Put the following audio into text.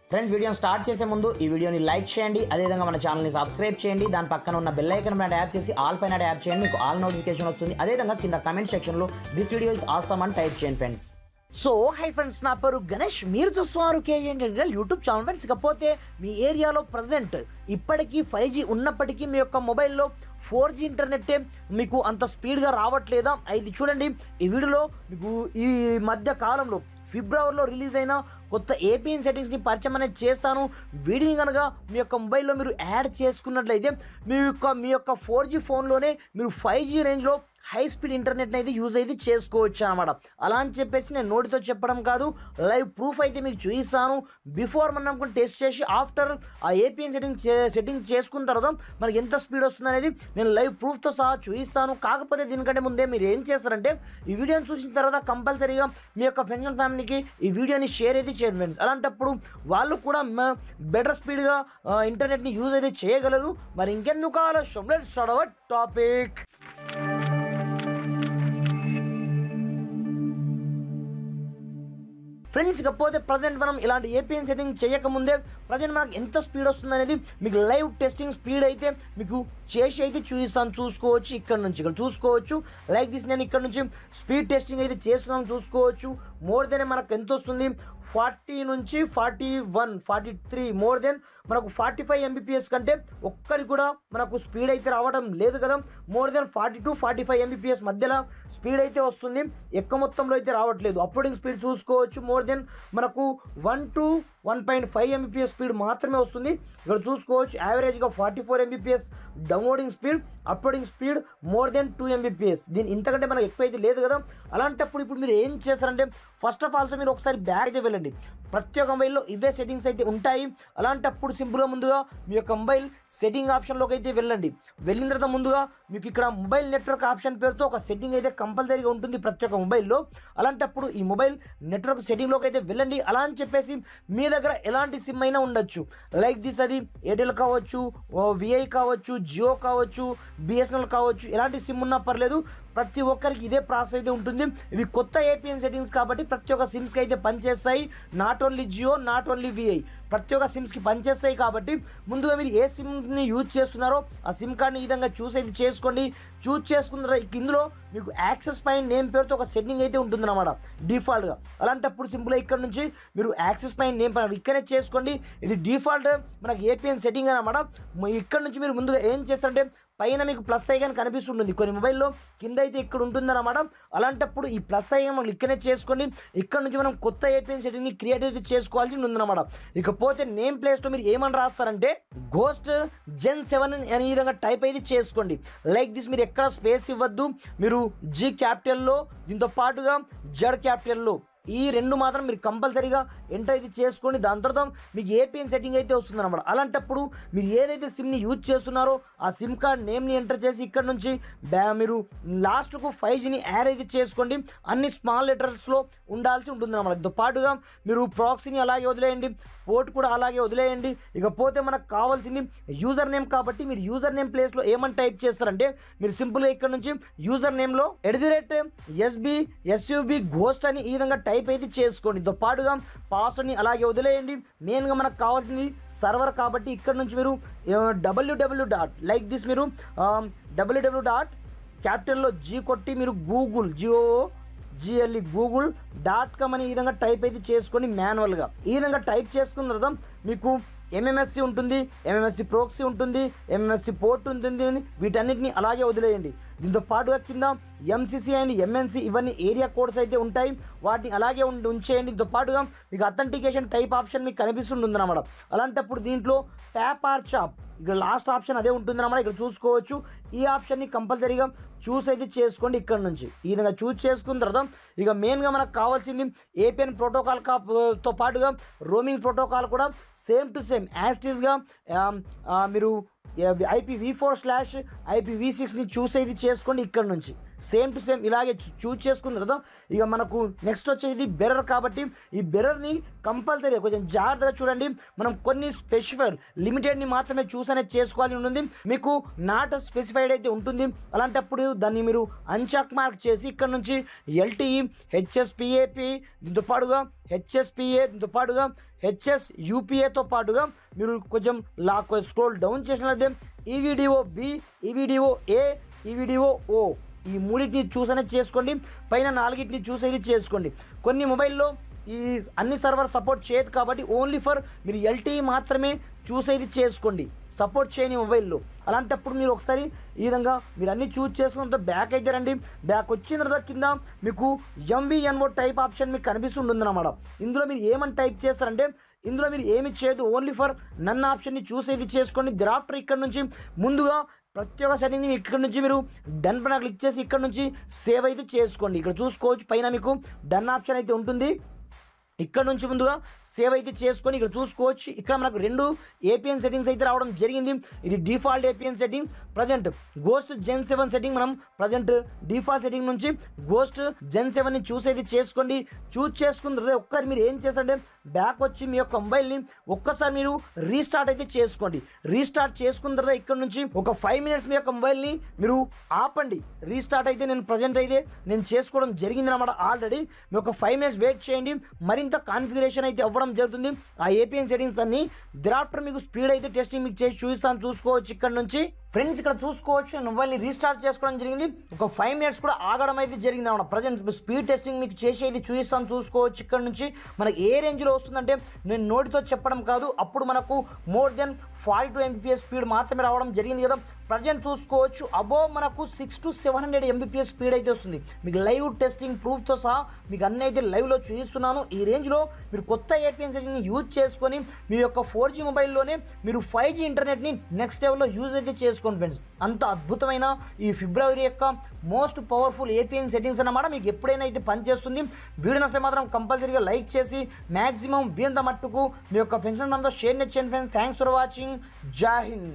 Friends, వీడియోని start చేసే ముందు ఈ వీడియోని లైక్ చేయండి, అదేవిధంగా మన ఛానల్ని సబ్స్క్రైబ్ చేయండి. దాని పక్కన ఉన్న బెల్ ఐకాన్ పైన ట్యాప్ చేసి ఆల్ పైన ట్యాప్ చేయండి, మీకు ఆల్ నోటిఫికేషన్ వస్తుంది. అదేవిధంగా కింద కమెంట్ సెక్షన్లో దిస్ వీడియో ఇస్ ఆసమ్ అని టైప్ చేయండి ఫ్రెండ్స్. సో హై ఫ్రెండ్స్, నా పేరు గణేష్, మీరు చూస్తున్నారు కేజీ యూట్యూబ్ ఛానల్. ఫ్రెండ్స్, ఇకపోతే మీ ఏరియాలో ప్రజెంట్ ఇప్పటికీ 5G ఉన్నప్పటికీ మీ యొక్క మొబైల్లో 4G ఇంటర్నెట్ మీకు అంత స్పీడ్గా రావట్లేదా? ఇది చూడండి. ఈ వీడియోలో మీకు ఈ మధ్య కాలంలో ఫిబ్రవరిలో రిలీజ్ అయిన కొత్త APN సెట్టింగ్స్ని పరిచయం అనేది చేశాను. వీడియోని కనుక మీ యొక్క మొబైల్లో మీరు యాడ్ చేసుకున్నట్లయితే మీ యొక్క 4G ఫోన్లోనే మీరు 5G రేంజ్లో హై స్పీడ్ ఇంటర్నెట్ని అయితే యూజ్ అయితే చేసుకోవచ్చు అనమాట. అలా అని చెప్పేసి నేను నోటితో చెప్పడం కాదు, లైవ్ ప్రూఫ్ అయితే మీకు చూపిస్తాను. బిఫోర్ మనం టెస్ట్ చేసి ఆఫ్టర్ ఆ APN సెట్టింగ్ చేసుకున్న తర్వాత మనకి ఎంత స్పీడ్ వస్తుంది అనేది నేను లైవ్ ప్రూఫ్తో సహా చూపిస్తాను. కాకపోతే దీనికంటే ముందే మీరు ఏం చేస్తారంటే ఈ వీడియోని చూసిన తర్వాత కంపల్సరీగా మీ యొక్క ఫ్రెండ్స్ అండ్ ఫ్యామిలీకి ఈ వీడియోని షేర్ అయితే చేయండి ఫ్రెండ్స్. అలాంటప్పుడు వాళ్ళు కూడా బెటర్ స్పీడ్గా ఇంటర్నెట్ని యూజ్ అయితే చేయగలరు. మరి ఇంకెందుకు ఆలస్యం, let's start our topic. Friends, ఇకపోతే ప్రజెంట్ మనం ఇలాంటి APN సెట్టింగ్ చేయకముందే ప్రజెంట్ మనకు ఎంత స్పీడ్ వస్తుంది అనేది మీకు లైవ్ టెస్టింగ్ స్పీడ్ అయితే మీకు చేసి అయితే చూపిస్తాను. చూసుకోవచ్చు, ఇక్కడ చూసుకోవచ్చు. లైక్ దిస్ నేను ఇక్కడ నుంచి స్పీడ్ టెస్టింగ్ అయితే చేస్తున్నాను. చూసుకోవచ్చు మోర్ దెన్ మనకు ఎంత వస్తుంది, 40 నుంచి 41, 43, మోర్ దెన్ మనకు 45 Mbps కంటే ఒక్కరి కూడా మనకు స్పీడ్ అయితే రావడం లేదు కదా. మోర్ దెన్ 40 to 45 Mbps మధ్యలో స్పీడ్ అయితే వస్తుంది, ఎక్కువ మొత్తంలో అయితే రావట్లేదు. అప్లోడింగ్ స్పీడ్ చూసుకోవచ్చు, మోర్ దెన్ మనకు 1 to 1.5 Mbps స్పీడ్ మాత్రమే వస్తుంది. ఇక్కడ చూసుకోవచ్చు యావరేజ్గా 44 Mbps downloading speed, uploading speed more than 2 Mbps. దీని ఇంతకంటే మనకు ఎక్కువ అయితే లేదు కదా. అలాంటప్పుడు ఇప్పుడు మీరు ఏం చేస్తారంటే ఫస్ట్ ఆఫ్ ఆల్ మీరు ఒకసారి బ్యాక్ అయితే వెళ్ళండి. ప్రతి ఒక్క మొబైల్లో ఇవే సెట్టింగ్స్ అయితే ఉంటాయి. అలాంటప్పుడు సింపుల్గా ముందుగా మీ యొక్క మొబైల్ సెట్టింగ్ ఆప్షన్లోకి అయితే వెళ్ళండి. వెళ్ళిన తర్వాత ముందుగా మీకు ఇక్కడ మొబైల్ నెట్వర్క్ ఆప్షన్ పేరుతో ఒక సెట్టింగ్ అయితే కంపల్సరీగా ఉంటుంది ప్రతి ఒక్క మొబైల్లో. అలాంటప్పుడు ఈ మొబైల్ నెట్వర్క్ సెట్టింగ్లోకి అయితే వెళ్ళండి. అలా అని చెప్పేసి మీ దగ్గర ఎలాంటి సిమ్ అయినా ఉండొచ్చు, లైక్ దిస్, అది ఎయిర్టెల్ కావచ్చు, VI కావచ్చు, జియో కావచ్చు, BSNL కావచ్చు, ఎలాంటి సిమ్ ఉన్నా పర్లేదు. ప్రతి ఒక్కరికి ఇదే ప్రాసెస్ అయితే ఉంటుంది. ఇవి కొత్త APN సెట్టింగ్స్ కాబట్టి ప్రతి ఒక్క సిమ్స్కి అయితే పనిచేస్తాయి. Not only Jio, not only VI, ప్రతి ఒక్క సిమ్స్కి పనిచేస్తాయి. కాబట్టి ముందుగా మీరు ఏ సిమ్ని యూజ్ చేస్తున్నారో ఆ సిమ్ కార్డ్ని ఈ విధంగా చూస్ అయితే చేసుకోండి. చూజ్ చేసుకున్న తర్వాత ఇందులో మీకు యాక్సెస్ పాయింట్ నేమ్ పేరుతో ఒక సెట్టింగ్ అయితే ఉంటుంది అన్నమాట డిఫాల్ట్గా. అలాంటప్పుడు సింపుల్గా ఇక్కడ నుంచి మీరు యాక్సెస్ పాయింట్ నేమ్ ఇక్కడే చేసుకోండి. ఇది డిఫాల్ట్ మనకు APN సెట్టింగ్ అనమాట. ఇక్కడ నుంచి మీరు ముందుగా ఏం చేస్తారంటే పైన మీకు ప్లస్ ఐకాన్ కనిపిస్తుంటుంది, కొన్ని మొబైల్లో కింద అయితే ఇక్కడ ఉంటుందన్నమాట. అలాంటప్పుడు ఈ ప్లస్ ఐకాన్ మనం ఇక్కడనే చేసుకోండి. ఇక్కడ నుంచి మనం కొత్త APN సెట్టింగ్ని క్రియేట్ అయితే చేసుకోవాల్సి ఉందన్నమాట. ఇకపోతే నేమ్ ప్లేస్లో మీరు ఏమని రాస్తారంటే గోస్ట్ Gen 7 అనే విధంగా టైప్ అయితే చేసుకోండి. లైక్ దిస్, మీరు ఎక్కడ స్పేస్ ఇవ్వద్దు. మీరు G క్యాపిటల్లో, దీంతో పాటుగా Z క్యాపిటల్లో, ఈ రెండు మాత్రం మీరు కంపల్సరీగా ఎంటర్ అయితే చేసుకోండి. దాని తర్వాత మీకు APN సెట్టింగ్ అయితే వస్తుంది అనమాట. అలాంటప్పుడు మీరు ఏదైతే సిమ్ని యూజ్ చేస్తున్నారో ఆ సిమ్ కార్డ్ నేమ్ని ఎంటర్ చేసి ఇక్కడ నుంచి మీరు లాస్ట్కు 5Gని యాడ్ అయితే చేసుకోండి. అన్ని స్మాల్ లెటర్స్లో ఉండాల్సి ఉంటుంది అనమాట. దీంతో పాటుగా మీరు ప్రాక్సీని అలాగే వదిలేయండి, పోర్ట్ కూడా అలాగే వదిలేయండి. ఇకపోతే మనకు కావాల్సింది యూజర్ నేమ్ కాబట్టి మీరు యూజర్ నేమ్ ప్లేస్లో ఏమని టైప్ చేస్తారంటే మీరు సింపుల్గా ఇక్కడ నుంచి యూజర్ నేమ్లో @SB గోస్ట్ అని ఈ విధంగా టైప్ అయితే చేసుకోండి. దీంతో పాటుగా పాస్వర్డ్ని అలాగే వదిలేయండి. మెయిన్గా మనకు కావాల్సింది సర్వర్ కాబట్టి ఇక్కడ నుంచి మీరు www. లైక్ దిస్, మీరు www. క్యాపిటల్లో G కొట్టి మీరు గూగుల్.com అని ఈ విధంగా టైప్ అయితే చేసుకోండి మాన్యువల్గా. ఈ విధంగా టైప్ చేసుకున్న తర్వాత మీకు MMSC ఉంటుంది, MMSC ప్రోక్సీ ఉంటుంది, MMSC పోర్ట్ ఉంటుంది. వీటన్నిటిని అలాగే వదిలేయండి. దీంతో పాటుగా కింద MCC అండ్ MNC ఇవన్నీ ఏరియా కోడ్స్ అయితే ఉంటాయి, వాటిని అలాగే ఉంచేయండి. దీంతో పాటుగా మీకు అథెంటికేషన్ టైప్ ఆప్షన్ మీకు కనిపిస్తుంటుంది అన్నమాట. అలాంటప్పుడు దీంట్లో ట్యాప్ ఆర్ చాప్, ఇక్కడ లాస్ట్ ఆప్షన్ అదే ఉంటుంది అన్నమాట. ఇక్కడ చూసుకోవచ్చు. ఈ ఆప్షన్ని కంపల్సరీగా చూస్ అయితే చేసుకోండి. ఇక్కడ నుంచి ఈ విధంగా చూస్ చేసుకున్న తర్వాత ఇక మెయిన్గా మనకు కావాల్సింది APN ప్రోటోకాల్తో పాటుగా రోమింగ్ ప్రోటోకాల్ కూడా సేమ్ టు సేమ్ యాస్టీస్గా మీరు IPv4/IPv6ని చూస్ అయితే చేసుకోండి. ఇక్కడ నుంచి సేమ్ టు సేమ్ ఇలాగే చూస్ చేసుకున్న తర్వాత ఇక మనకు నెక్స్ట్ వచ్చేది బెరర్ కాబట్టి ఈ బెరర్ని కంపల్సరీ కొంచెం జాగ్రత్తగా చూడండి. మనం కొన్ని స్పెసిఫైడ్ లిమిటెడ్ని మాత్రమే చూస్ అనేది చేసుకోవాల్సి ఉంటుంది. మీకు నాట్ స్పెసిఫైడ్ అయితే ఉంటుంది. అలాంటప్పుడు దాన్ని మీరు అన్చెక్ మార్క్ చేసి ఇక్కడ నుంచి LTE HSPAP దీంతో పాటుగా HSPA దీంతో పాటుగా HSUPAతో పాటుగా మీరు కొంచెం స్క్రోల్ డౌన్ చేసినట్లయితే EVDO-B, EVDO-A, EVDO-O ఈ మూడింటిని చూస్ అనేది చేసుకోండి. పైన 4టిని చూస్ అయితే చేసుకోండి. కొన్ని మొబైల్లో ఈ అన్ని సర్వర్ సపోర్ట్ చేయదు కాబట్టి ఓన్లీ ఫర్ మీరు LTE మాత్రమే చూస్ అయితే చేసుకోండి, సపోర్ట్ చేయని మొబైల్లో. అలాంటప్పుడు మీరు ఒకసారి ఈ విధంగా మీరు అన్నీ చూస్ చేసుకున్న బ్యాక్ అయితే రండి. బ్యాక్ వచ్చిన తర్వాత కింద మీకు MVNO టైప్ ఆప్షన్ మీకు కనిపిస్తుంటుంది అన్నమాట. ఇందులో మీరు ఏమని టైప్ చేస్తారంటే ఇందులో మీరు ఏమి చేయదు, ఓన్లీ ఫర్ నన్ను ఆప్షన్ని చూస్ అయితే చేసుకోండి. డ్రాఫ్టర్ ఇక్కడ నుంచి ముందుగా ప్రతి ఒక్క సెట్టింగ్ని ఇక్కడ నుంచి మీరు డన్ పైన క్లిక్ చేసి ఇక్కడ నుంచి సేవ్ అయితే చేసుకోండి. ఇక్కడ చూసుకోవచ్చు పైన మీకు డన్ ఆప్షన్ అయితే ఉంటుంది. ఇక్కడ నుంచి ముందుగా సేవ్ అయితే చేసుకొని ఇక్కడ చూసుకోవచ్చు. ఇక్కడ మనకు 2 APN సెట్టింగ్స్ అయితే రావడం జరిగింది. ఇది default APN settings. Present ghost Gen 7 setting మనం ప్రజెంట్ డిఫాల్ట్ సెట్టింగ్ నుంచి గోస్ట్ Gen 7ని చూస్ అయితే చేసుకోండి. చూస్ చేసుకున్న తర్వాత ఒక్కసారి మీరు ఏం చేస్తారంటే బ్యాక్ వచ్చి మీ యొక్క మొబైల్ని ఒక్కసారి మీరు రీస్టార్ట్ అయితే చేసుకోండి. రీస్టార్ట్ చేసుకున్న తర్వాత ఇక్కడ నుంచి ఒక 5 మినిట్స్ మీ యొక్క మొబైల్ని మీరు ఆపండి. రీస్టార్ట్ అయితే నేను చేసుకోవడం జరిగింది అన్నమాట ఆల్రెడీ. మీ ఒక 5 మినిట్స్ వెయిట్ చేయండి. మరింత కాన్ఫిగరేషన్ అయితే అవ్వడం జరుగుతుంది. ఆ APN సెట్టింగ్స్ అన్ని థెరాఫ్టర్ మీకు స్పీడ్ అయితే టెస్టింగ్ మీకు చేసి చూపిస్తాను, చూసుకోవచ్చు. ఇక్కడ నుంచి ఫ్రెండ్స్ ఇక్కడ చూసుకోవచ్చు నేను మొబైల్ని రీస్టార్ట్ చేసుకోవడం జరిగింది. ఒక 5 మినిట్స్ కూడా ఆగడం అయితే జరిగింది అన్నమాట. ప్రజెంట్ స్పీడ్ టెస్టింగ్ మీకు చేసి అయితే చూపిస్తాను, చూసుకోవచ్చు. ఇక్కడ నుంచి మనకి ఏ రేంజ్లో వస్తుందంటే నేను నోటితో చెప్పడం కాదు, అప్పుడు మనకు మోర్ దెన్ 42 Mbps స్పీడ్ మాత్రమే రావడం జరిగింది కదా. ప్రజెంట్ చూసుకోవచ్చు అబోవ్ మనకు 600 to 700 Mbps స్పీడ్ అయితే వస్తుంది. మీకు లైవ్ టెస్టింగ్ ప్రూఫ్తో సహా మీకు అన్నీ అయితే లైవ్లో చూపిస్తున్నాను. ఈ రేంజ్లో మీరు కొత్త APN సెట్టింగ్ని యూజ్ చేసుకొని మీ యొక్క 4G మొబైల్లోనే మీరు 5G ఇంటర్నెట్ని నెక్స్ట్ లెవెల్లో యూజ్ అయితే చేసుకోండి ఫ్రెండ్స్. అంత అద్భుతమైన ఈ ఫిబ్రవరి యొక్క మోస్ట్ పవర్ఫుల్ APN సెట్టింగ్స్ అన్నమాట మీకు ఎప్పుడైనా అయితే పనిచేస్తుంది. వీడియో నచ్చితే మాత్రం కంపల్సరీగా లైక్ చేసి మ్యాక్సిమం వీంత మట్టుకు మీ యొక్క ఫ్రెండ్స్ అంతా షేర్ చేయండి ఫ్రెండ్స్. Thanks for watching. జై హింద్.